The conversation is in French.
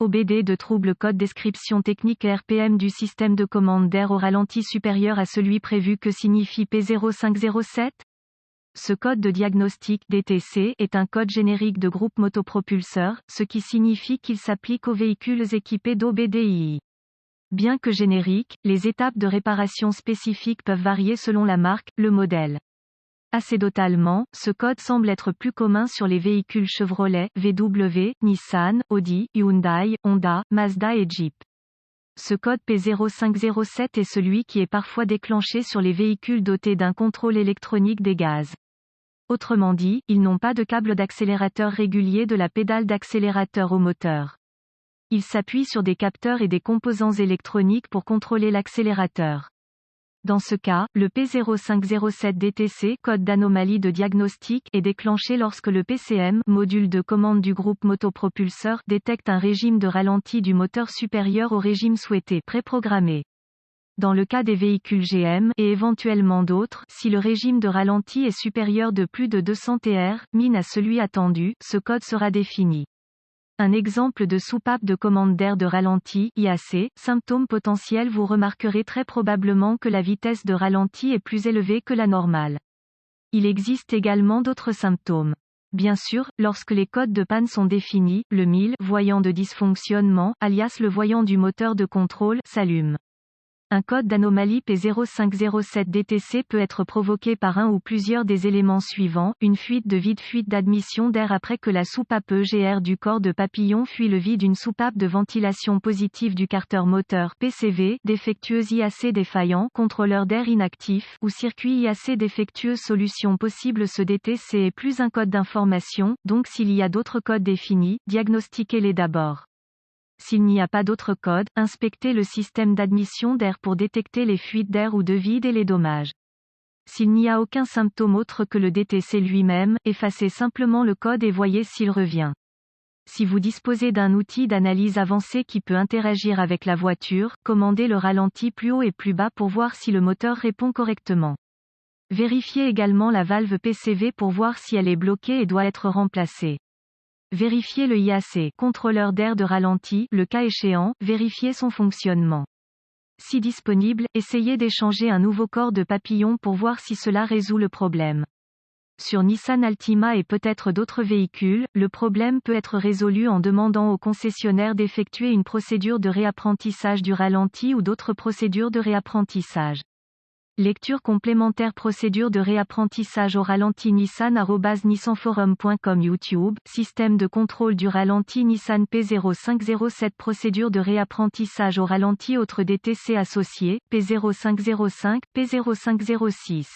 OBD de trouble code description technique RPM du système de commande d'air au ralenti supérieur à celui prévu. Que signifie P0507? Ce code de diagnostic DTC est un code générique de groupe motopropulseur, ce qui signifie qu'il s'applique aux véhicules équipés d'OBDII. Bien que génériques, les étapes de réparation spécifiques peuvent varier selon la marque, le modèle. Acédotalement, ce code semble être plus commun sur les véhicules Chevrolet, VW, Nissan, Audi, Hyundai, Honda, Mazda et Jeep. Ce code P0507 est celui qui est parfois déclenché sur les véhicules dotés d'un contrôle électronique des gaz. Autrement dit, ils n'ont pas de câble d'accélérateur régulier de la pédale d'accélérateur au moteur. Ils s'appuient sur des capteurs et des composants électroniques pour contrôler l'accélérateur. Dans ce cas, le P0507 DTC, code d'anomalie de diagnostic, est déclenché lorsque le PCM, module de commande du groupe motopropulseur, détecte un régime de ralenti du moteur supérieur au régime souhaité, préprogrammé. Dans le cas des véhicules GM, et éventuellement d'autres, si le régime de ralenti est supérieur de plus de 200 TR, min à celui attendu, ce code sera défini. Un exemple de soupape de commande d'air de ralenti, IAC, symptôme potentiel. Vous remarquerez très probablement que la vitesse de ralenti est plus élevée que la normale. Il existe également d'autres symptômes. Bien sûr, lorsque les codes de panne sont définis, le MIL, voyant de dysfonctionnement, alias le voyant du moteur de contrôle, s'allume. Un code d'anomalie P0507 DTC peut être provoqué par un ou plusieurs des éléments suivants: une fuite de vide, fuite d'admission d'air après que la soupape EGR du corps de papillon fuit le vide, une soupape de ventilation positive du carter moteur PCV, défectueuse, IAC défaillant, contrôleur d'air inactif, ou circuit IAC défectueux. Solution possible. Ce DTC est plus un code d'information, donc s'il y a d'autres codes définis, diagnostiquez-les d'abord. S'il n'y a pas d'autres codes, inspectez le système d'admission d'air pour détecter les fuites d'air ou de vide et les dommages. S'il n'y a aucun symptôme autre que le DTC lui-même, effacez simplement le code et voyez s'il revient. Si vous disposez d'un outil d'analyse avancé qui peut interagir avec la voiture, commandez le ralenti plus haut et plus bas pour voir si le moteur répond correctement. Vérifiez également la valve PCV pour voir si elle est bloquée et doit être remplacée. Vérifiez le IAC, contrôleur d'air de ralenti, le cas échéant, vérifiez son fonctionnement. Si disponible, essayez d'échanger un nouveau corps de papillon pour voir si cela résout le problème. Sur Nissan Altima et peut-être d'autres véhicules, le problème peut être résolu en demandant au concessionnaire d'effectuer une procédure de réapprentissage du ralenti ou d'autres procédures de réapprentissage. Lecture complémentaire. Procédure de réapprentissage au ralenti Nissan @nissanforum.com. YouTube, système de contrôle du ralenti Nissan P0507. Procédure de réapprentissage au ralenti. Autres DTC associés, P0505, P0506.